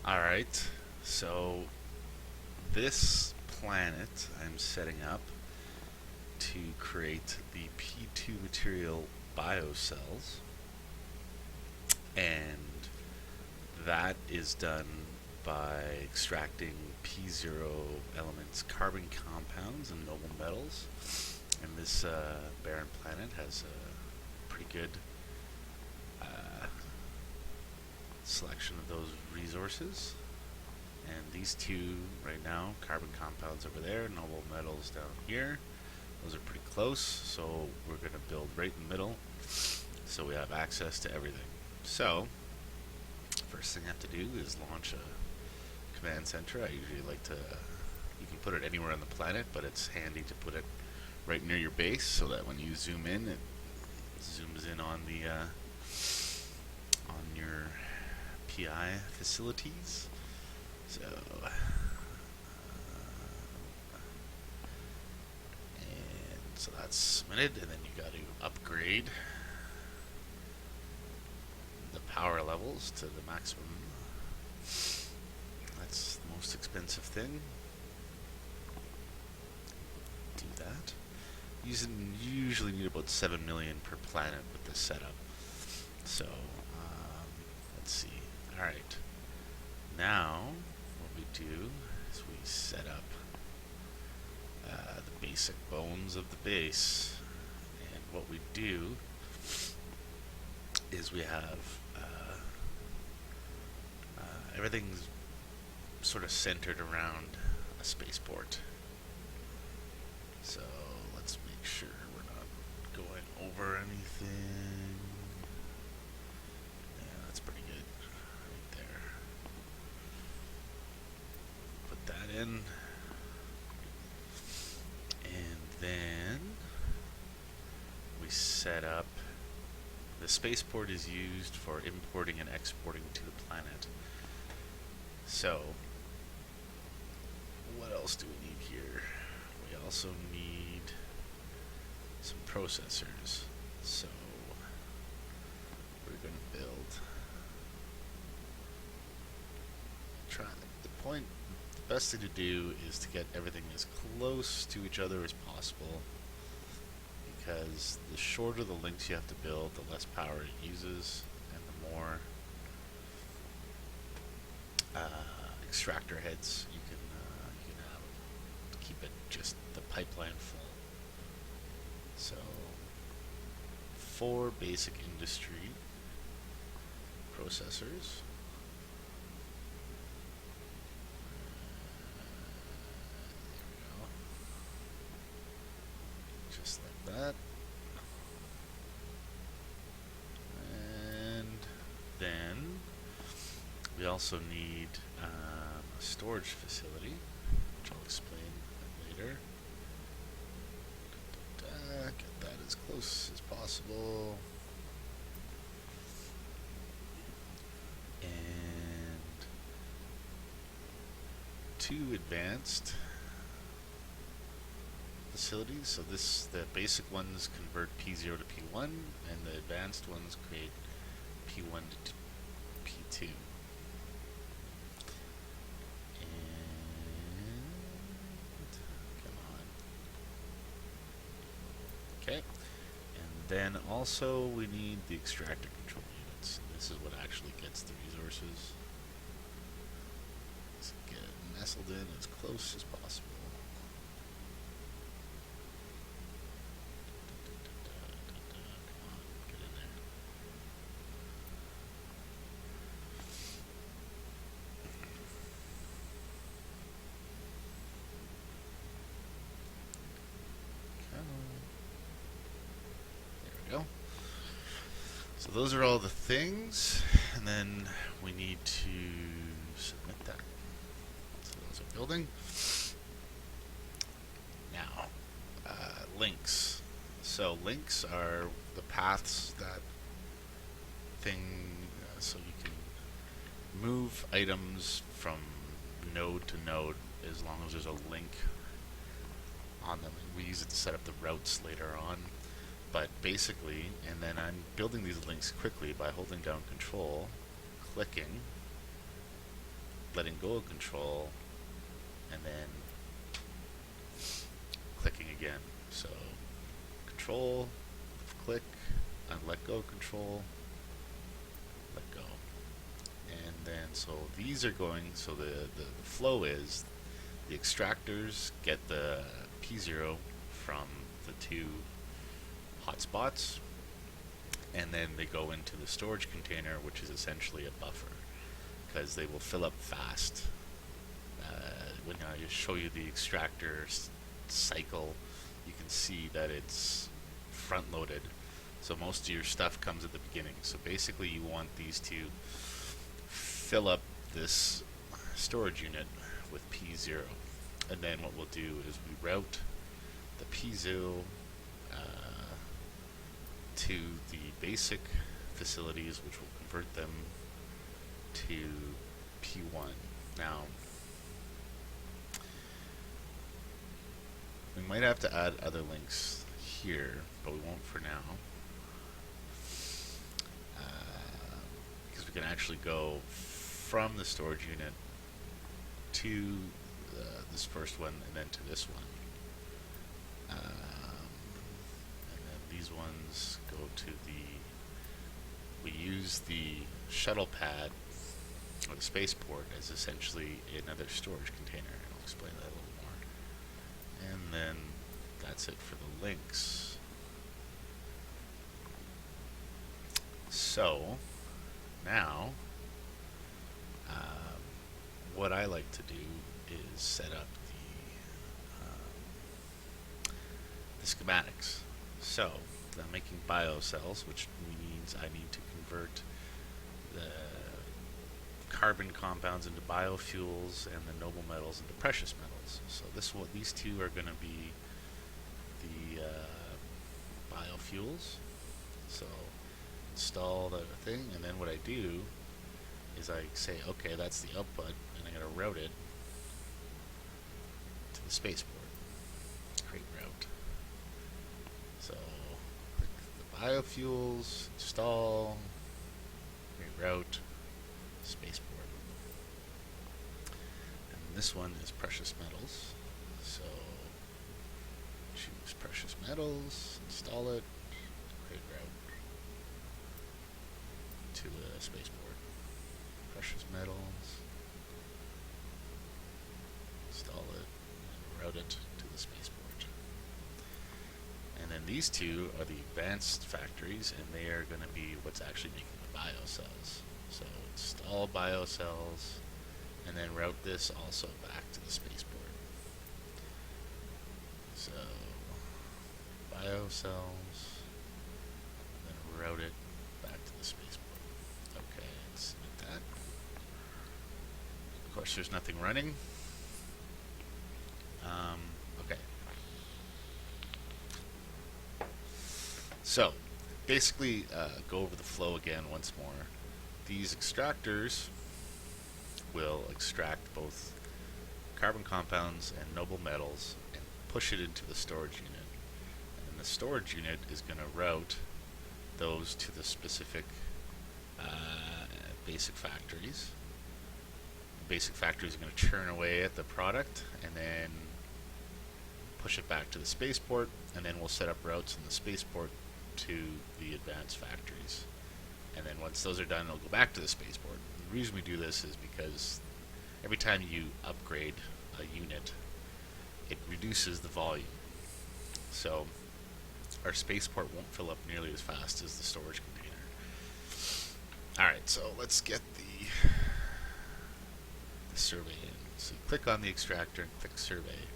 Alright, so this planet I'm setting up to create the P2 material biocells, and that is done by extracting P0 elements, carbon compounds, and noble metals. And this barren planet has a pretty good uh, selection of those resources. And these two right now, carbon compounds over there, noble metals down here, those are pretty close, so we're going to build right in the middle so we have access to everything. So, first thing I have to do is launch a command center. I usually like to, you can put it anywhere on the planet, but it's handy to put it right near your base so that when you zoom in, it zooms in on the on your PI facilities. So, and so that's submitted, and then you got to upgrade the power levels to the maximum. That's the most expensive thing. Do that. Usually need about 7 million per planet with this setup. So, let's see. Alright. Now, what we do is we set up the basic bones of the base. And what we do is we have everything's sort of centered around a spaceport. So let's make sure we're not going over anything. Yeah, that's pretty good right there. Put that in. And then we set up, the spaceport is used for importing and exporting to the planet. So, what else do we need here? We also need some processors. So, we're going to build. The best thing to do is to get everything as close to each other as possible, because the shorter the links you have to build, the less power it uses, and the more extractor heads you can have to keep it just the pipeline full. So 4 basic industry processors. There we go. Just like that. And then we also need a storage facility, which I'll explain later. Get that as close as possible. And 2 advanced facilities. So the basic ones convert P0 to P1, and the advanced ones create P1 to P2. Okay, and then also we need the extractor control units. This is what actually gets the resources. Let's get it nestled in as close as possible. Come on, get in there. Come on. Go. So those are all the things, and then we need to submit that. So those are building. Now, links. So links are the paths that so you can move items from node to node as long as there's a link on them. We use it to set up the routes later on. But basically, and then I'm building these links quickly by holding down Control, clicking, letting go of control, and then clicking again. So control, click, and let go of control, let go. And then so these are going, so the flow is the extractors get the P0 from the two hotspots, and then they go into the storage container, which is essentially a buffer, because they will fill up fast. When I show you the extractor cycle, you can see that it's front loaded, so most of your stuff comes at the beginning. So basically you want these to fill up this storage unit with P0, and then what we'll do is we route the P0 to the basic facilities, which will convert them to P1. Now, we might have to add other links here, but we won't for now, because we can actually go from the storage unit to this first one, and then to this one. And then these ones go to we use the shuttle pad, or the spaceport, as essentially another storage container, and I'll explain that a little more. And then that's it for the links. So now what I like to do is set up the schematics. So I'm making biocells, which means I need to convert the carbon compounds into biofuels and the noble metals into precious metals. So these two are going to be the biofuels. So install the thing, and then what I do is I say, okay, that's the output, and I'm going to route it to the spaceport. Create route. So click the biofuels, install, create route, spaceport. And this one is precious metals. So choose precious metals, install it, create route to the spaceport. Precious metals, install it, and route it to the spaceport. And then these two are the advanced factories, and they are going to be what's actually making the biocells. So install biocells, and then route this also back to the spaceport. So biocells, and then route it back to the spaceport. Okay, let's submit that. Of course, there's nothing running. Okay. So, basically, go over the flow again once more. These extractors will extract both carbon compounds and noble metals and push it into the storage unit. And the storage unit is going to route those to the specific basic factories. The basic factories are going to churn away at the product and then push it back to the spaceport, and then we'll set up routes in the spaceport to the advanced factories. And then once those are done, it'll go back to the spaceport. And the reason we do this is because every time you upgrade a unit, it reduces the volume. So our spaceport won't fill up nearly as fast as the storage container. Alright, so let's get the survey in. So click on the extractor and click survey.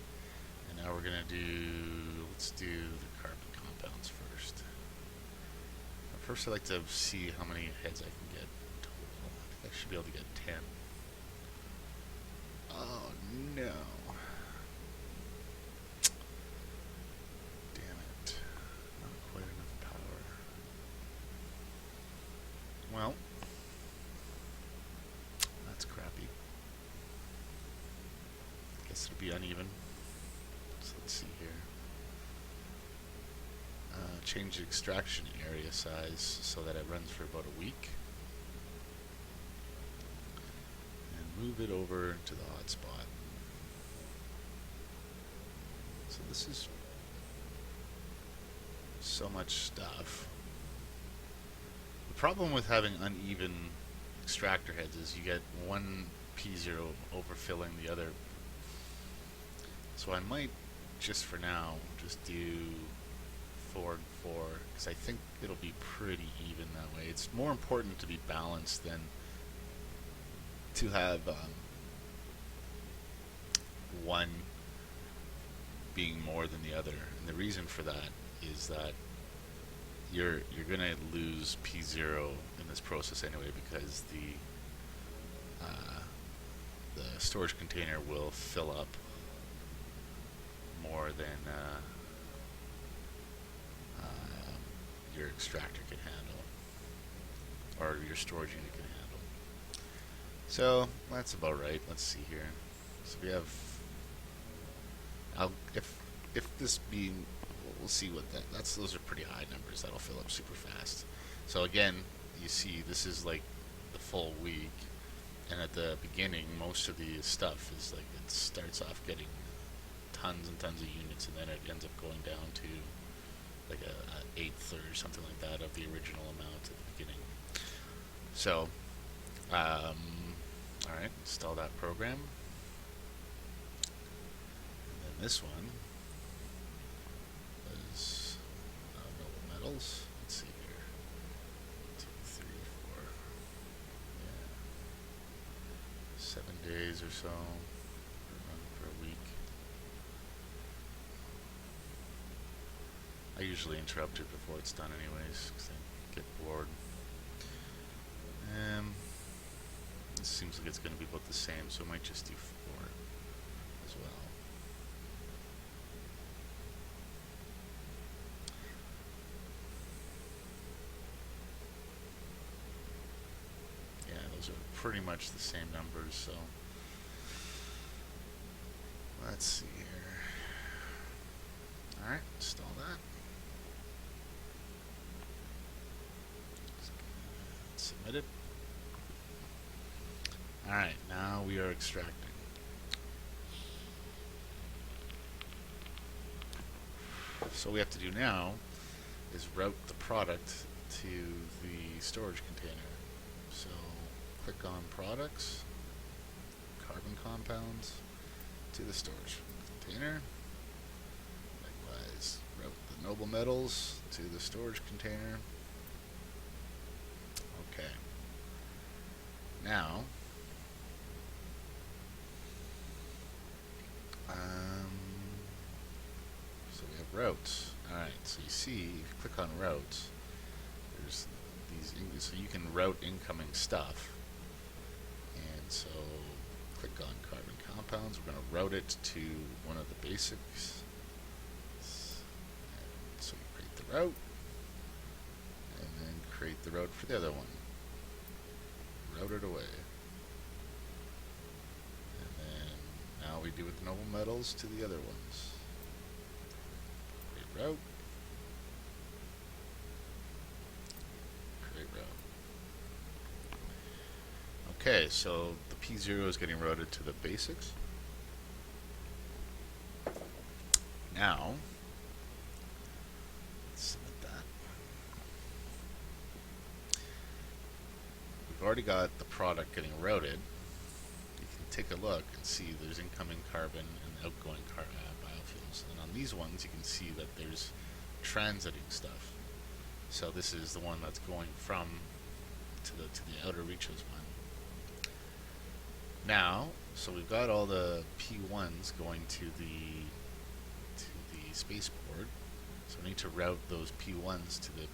And now we're going to let's do the carbon compounds first. First I'd like to see how many heads I can get total. I think I should be able to get 10. Oh no. Damn it. Not quite enough power. Well, that's crappy. Guess it'll be uneven. So let's see here. Change the extraction area size so that it runs for about a week. And move it over to the hotspot. So this is so much stuff. The problem with having uneven extractor heads is you get one P0 overfilling the other. So I might, just for now, just do 4 and 4, because I think it'll be pretty even that way. It's more important to be balanced than to have one being more than the other. And the reason for that is that you're gonna lose P0 in this process anyway, because the storage container will fill up more than your extractor can handle, or your storage unit can handle. So that's about right. Let's see here. So we have, if this being, we'll see what those are pretty high numbers. That'll fill up super fast. So again, you see this is like the full week, and at the beginning most of the stuff is like, it starts off getting tons and tons of units, and then it ends up going down to like a eighth or something like that of the original amount at the beginning. So alright, install that program. And then this one is noble metals. Let's see here. 2, 3, 4. Yeah. 7 days or so. Run for a week. I usually interrupt it before it's done anyways, because I get bored. It seems like it's going to be about the same, so I might just do 4 as well. Yeah, those are pretty much the same numbers, so let's see here. Alright, install that. Submit it. Alright, now we are extracting. So what we have to do now is route the product to the storage container. So click on products, carbon compounds, to the storage container. Likewise, route the noble metals to the storage container. Okay. Now, so we have routes. Alright, so you see, if you click on routes, there's these, so you can route incoming stuff. And so, click on carbon compounds. We're going to route it to one of the basics. And so we create the route, and then create the route for the other one. Route it away. And then now we do with noble metals to the other ones. Create route. Create route. Okay, so the P0 is getting routed to the basics. Now, let's submit that. We've already got the product getting routed. You can take a look and see there's incoming carbon and outgoing biofuels. And on these ones, you can see that there's transiting stuff. So this is the one that's going from to the outer reaches one. Now, so we've got all the P1s going to the spaceport. So we need to route those P1s to the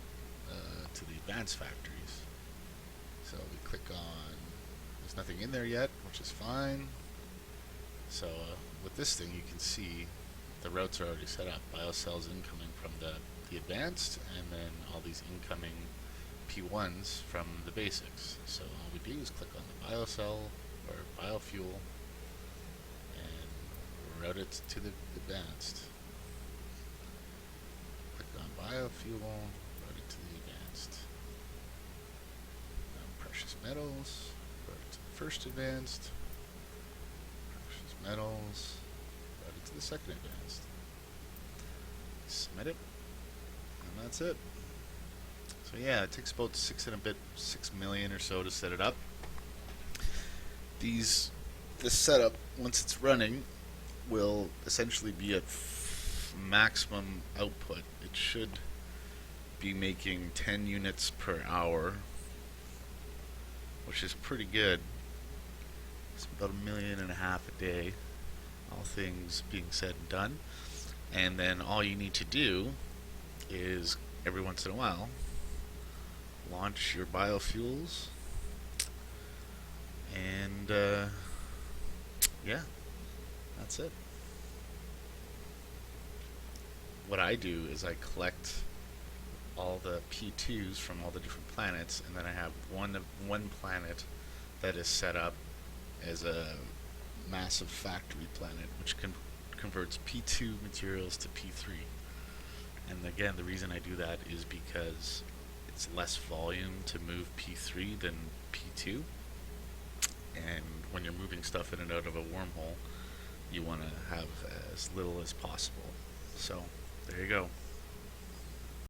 advanced factories. So we click on, there's nothing in there yet, which is fine. So with this thing, you can see the routes are already set up. Biocells incoming from the advanced, and then all these incoming P1s from the basics. So all we do is click on the biocell or biofuel and route it to the advanced. Click on biofuel, route it to the advanced. Precious metals, route it to the first advanced. metals, routed to the second advanced. Submit it, and that's it. So yeah, it takes about 6 million or so to set it up. This setup, once it's running, will essentially be at maximum output. It should be making 10 units per hour, which is pretty good. It's about 1.5 million a day, all things being said and done. And then all you need to do is, every once in a while, launch your biofuels, and yeah, that's it. What I do is I collect all the P2s from all the different planets, and then I have one planet that is set up as a massive factory planet, which converts P2 materials to P3. And again, the reason I do that is because it's less volume to move P3 than P2. And when you're moving stuff in and out of a wormhole, you want to have as little as possible. So, there you go.